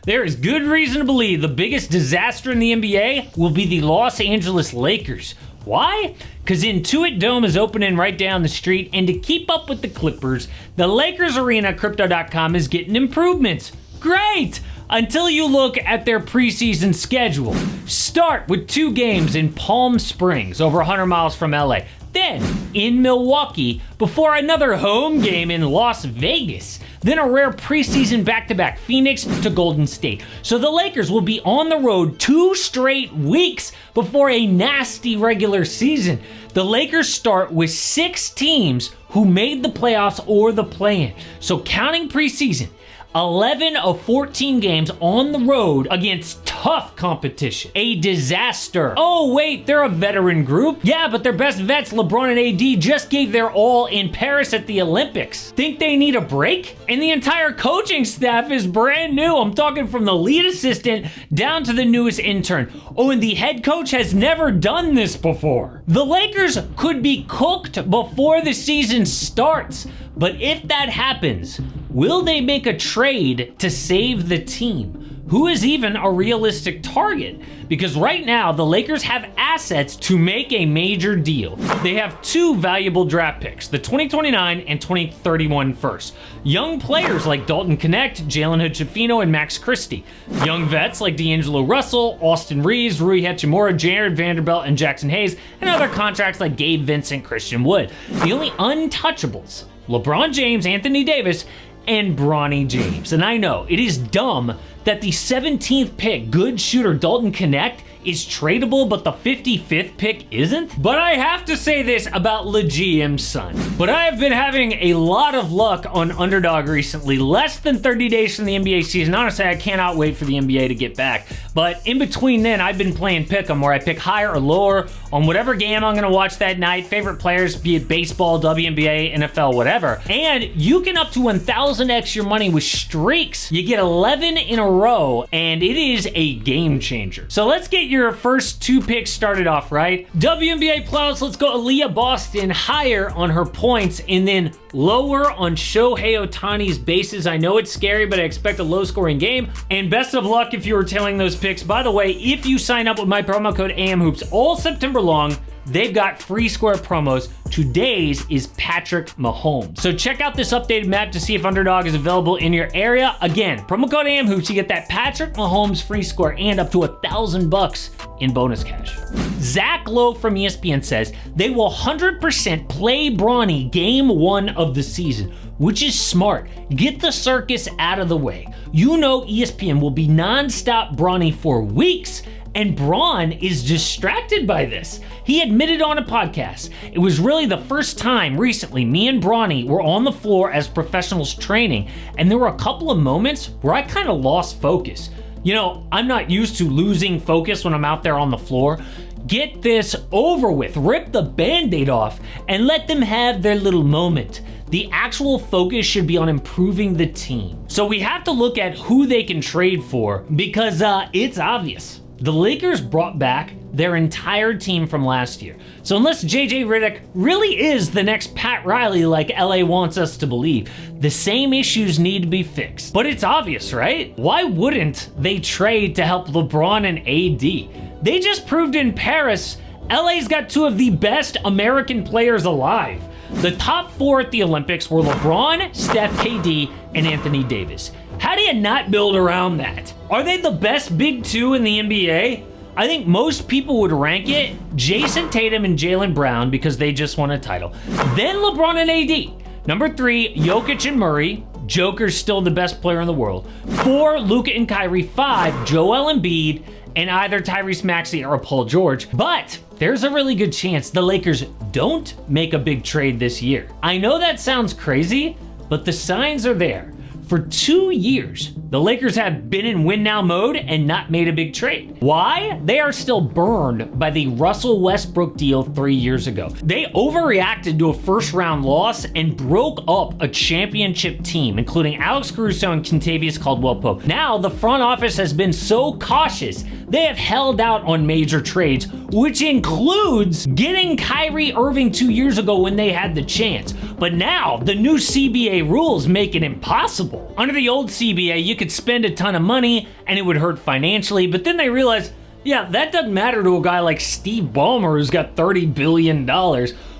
There is good reason to believe the biggest disaster in the NBA will be the Los Angeles Lakers. Why? Because Intuit Dome is opening right down the street, and to keep up with the Clippers, the Lakers Arena Crypto.com is getting improvements. Great! Until you look at their preseason schedule. Start with 2 games in Palm Springs, over 100 miles from LA. Then in Milwaukee, before another home game in Las Vegas. Then a rare preseason back-to-back, Phoenix to Golden State. So the Lakers will be on the road 2 straight weeks before a nasty regular season. The Lakers start with 6 teams who made the playoffs or the play-in. So counting preseason, 11 of 14 games on the road against tough competition. A disaster. Oh wait, they're a veteran group? Yeah, but their best vets, LeBron and AD, just gave their all in Paris at the Olympics. Think they need a break? And the entire coaching staff is brand new. I'm talking from the lead assistant down to the newest intern. Oh, and the head coach has never done this before. The Lakers could be cooked before the season starts. But if that happens, will they make a trade to save the team? Who is even a realistic target? Because right now, the Lakers have assets to make a major deal. They have 2 valuable draft picks, the 2029 and 2031 first. Young players like Dalton Connect, Jalen Hood-Schifino, and Max Christie. Young vets like D'Angelo Russell, Austin Reeves, Rui Hachimura, Jared Vanderbilt, and Jackson Hayes, and other contracts like Gabe Vincent, Christian Wood. The only untouchables, LeBron James, Anthony Davis, and Bronny James. And I know, it is dumb that the 17th pick, good shooter Dalton Connect, is tradable, but the 55th pick isn't? But I have to say this about LeGM's son. But I have been having a lot of luck on Underdog recently. Less than 30 days from the NBA season. Honestly, I cannot wait for the NBA to get back. But in between then, I've been playing Pick'em, where I pick higher or lower on whatever game I'm gonna watch that night. Favorite players, be it baseball, WNBA, NFL, whatever. And you can up to 1000x your money with streaks. You get 11 in a row, and it is a game changer. So let's get your first 2 picks started off, right? WNBA playoffs, let's go Aaliyah Boston, higher on her points, and then lower on Shohei Ohtani's bases. I know it's scary, but I expect a low-scoring game. And best of luck if you were tailing those picks. By the way, if you sign up with my promo code AMHOOPS all September long, they've got free square promos. Today's is Patrick Mahomes. So check out this updated map to see if Underdog is available in your area. Again, promo code AMHOOPS, you get that Patrick Mahomes free score and up to $1,000 in bonus cash. Zach Lowe from ESPN says they will 100% play Bronny game 1 of the season, which is smart. Get the circus out of the way. You know ESPN will be non-stop Bronny for weeks, and Bron is distracted by this. He admitted on a podcast, it was really the first time recently me and Bronny were on the floor as professionals training, and there were a couple of moments where I kind of lost focus. You know, I'm not used to losing focus when I'm out there on the floor. Get this over with, rip the Band-Aid off, and let them have their little moment. The actual focus should be on improving the team. So we have to look at who they can trade for, because it's obvious. The Lakers brought back their entire team from last year. So unless JJ Redick really is the next Pat Riley like LA wants us to believe, the same issues need to be fixed. But it's obvious, right? Why wouldn't they trade to help LeBron and AD? They just proved in Paris, LA's got 2 of the best American players alive. The top 4 at the Olympics were LeBron, Steph, KD, and Anthony Davis. How do you not build around that? Are they the best big 2 in the NBA? I think most people would rank it Jason Tatum and Jaylen Brown because they just won a title. Then LeBron and AD. Number 3, Jokic and Murray. Joker's still the best player in the world. 4, Luka and Kyrie. 5, Joel Embiid, and either Tyrese Maxey or Paul George. But there's a really good chance the Lakers don't make a big trade this year. I know that sounds crazy, but the signs are there. For 2 years, the Lakers have been in win now mode and not made a big trade. Why? They are still burned by the Russell Westbrook deal 3 years ago. They overreacted to a first round loss and broke up a championship team, including Alex Caruso and Kentavious Caldwell-Pope. Now, the front office has been so cautious they have held out on major trades, which includes getting Kyrie Irving 2 years ago when they had the chance. But now, the new CBA rules make it impossible. Under the old CBA, you could spend a ton of money and it would hurt financially, but then they realized, yeah, that doesn't matter to a guy like Steve Ballmer who's got $30 billion.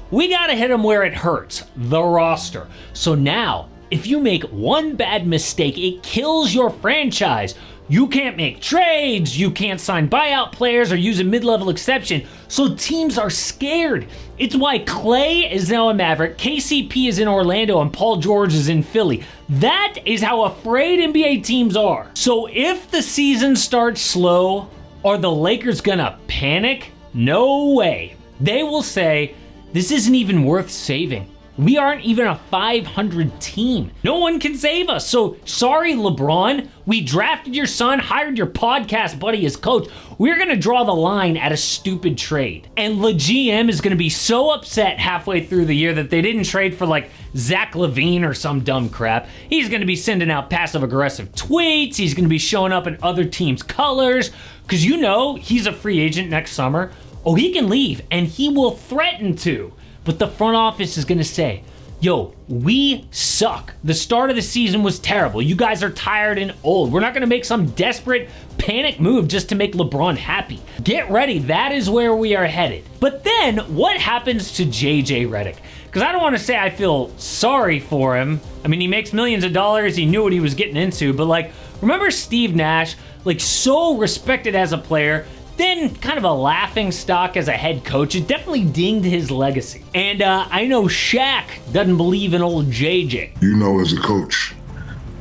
We gotta hit him where it hurts, the roster. So now, if you make one bad mistake, it kills your franchise. You can't make trades, you can't sign buyout players or use a mid-level exception, so teams are scared. It's why Klay is now a Maverick, KCP is in Orlando, and Paul George is in Philly. That is how afraid NBA teams are. So if the season starts slow, are the Lakers gonna panic? No way. They will say, this isn't even worth saving. We aren't even a 500 team. No one can save us. So sorry, LeBron. We drafted your son, hired your podcast buddy as coach. We're gonna draw the line at a stupid trade. And the GM is gonna be so upset halfway through the year that they didn't trade for like Zach LaVine or some dumb crap. He's gonna be sending out passive aggressive tweets. He's gonna be showing up in other teams' colors. Cause you know he's a free agent next summer. Oh, he can leave and he will threaten to. But the front office is gonna say, yo, we suck. The start of the season was terrible. You guys are tired and old. We're not gonna make some desperate panic move just to make LeBron happy. Get ready, that is where we are headed. But then, what happens to JJ Redick? Because I don't wanna say I feel sorry for him. I mean, he makes millions of dollars, he knew what he was getting into, but like, remember Steve Nash? Like, so respected as a player, then kind of a laughing stock as a head coach. It definitely dinged his legacy. And I know Shaq doesn't believe in old JJ. You know, as a coach,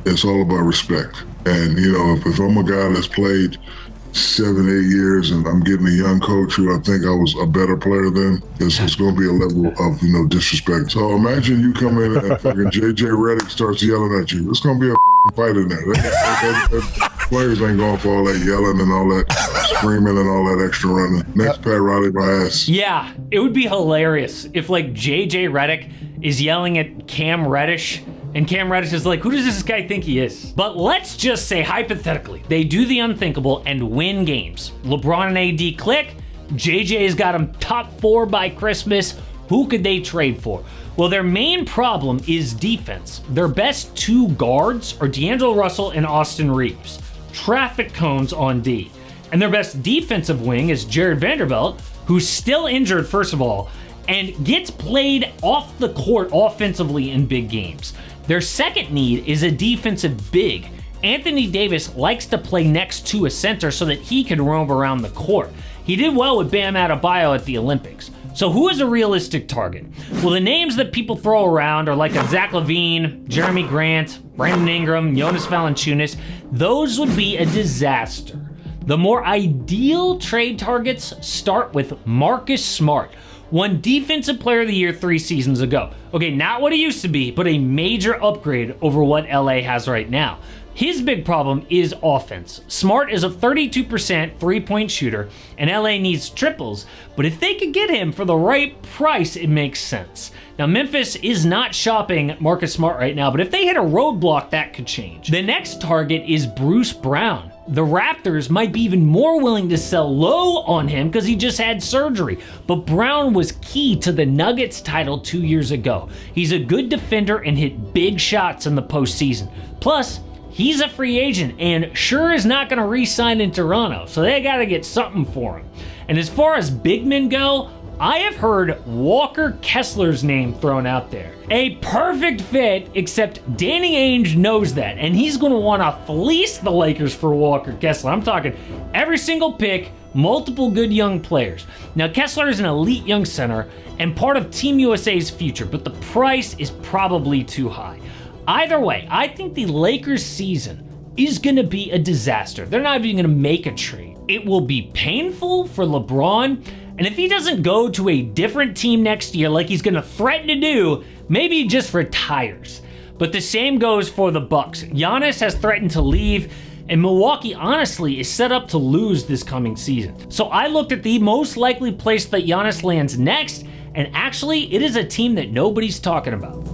it's all about respect. And, you know, if I'm a guy that's played 7, 8 years and I'm getting a young coach who I think I was a better player than, it's going to be a level of, you know, disrespect. So imagine you come in and fucking JJ Redick starts yelling at you. It's going to be a fight in there. Players ain't going for all that yelling and all that screaming and all that extra running. Next Pat Riley my ass. Yeah, it would be hilarious if like JJ Redick is yelling at Cam Reddish and Cam Reddish is like, who does this guy think he is? But let's just say hypothetically, they do the unthinkable and win games. LeBron and AD click, JJ's got them top 4 by Christmas. Who could they trade for? Well, their main problem is defense. Their best 2 guards are D'Angelo Russell and Austin Reeves. Traffic cones on D. And their best defensive wing is Jared Vanderbilt, who's still injured, first of all, and gets played off the court offensively in big games. Their second need is a defensive big. Anthony Davis likes to play next to a center so that he can roam around the court. He did well with Bam Adebayo at the Olympics. So who is a realistic target? Well, the names that people throw around are like a Zach LaVine, Jeremy Grant, Brandon Ingram, Jonas Valanciunas. Those would be a disaster. The more ideal trade targets start with Marcus Smart, won Defensive Player of the Year 3 seasons ago. Okay, not what he used to be, but a major upgrade over what LA has right now. His big problem is offense. Smart is a 32% three-point shooter, and LA needs triples, but if they could get him for the right price, it makes sense. Now, Memphis is not shopping Marcus Smart right now, but if they hit a roadblock, that could change. The next target is Bruce Brown. The Raptors might be even more willing to sell low on him because he just had surgery, but Brown was key to the Nuggets title 2 years ago. He's a good defender and hit big shots in the postseason. Plus, he's a free agent and sure is not going to re-sign in Toronto, so they got to get something for him. And as far as big men go, I have heard Walker Kessler's name thrown out there. A perfect fit, except Danny Ainge knows that, and he's going to want to fleece the Lakers for Walker Kessler. I'm talking every single pick, multiple good young players. Now, Kessler is an elite young center and part of Team USA's future, but the price is probably too high. Either way, I think the Lakers season is going to be a disaster. They're not even going to make a trade. It will be painful for LeBron, and if he doesn't go to a different team next year like he's going to threaten to do, maybe he just retires. But the same goes for the Bucks. Giannis has threatened to leave, and Milwaukee honestly is set up to lose this coming season. So I looked at the most likely place that Giannis lands next, and actually it is a team that nobody's talking about.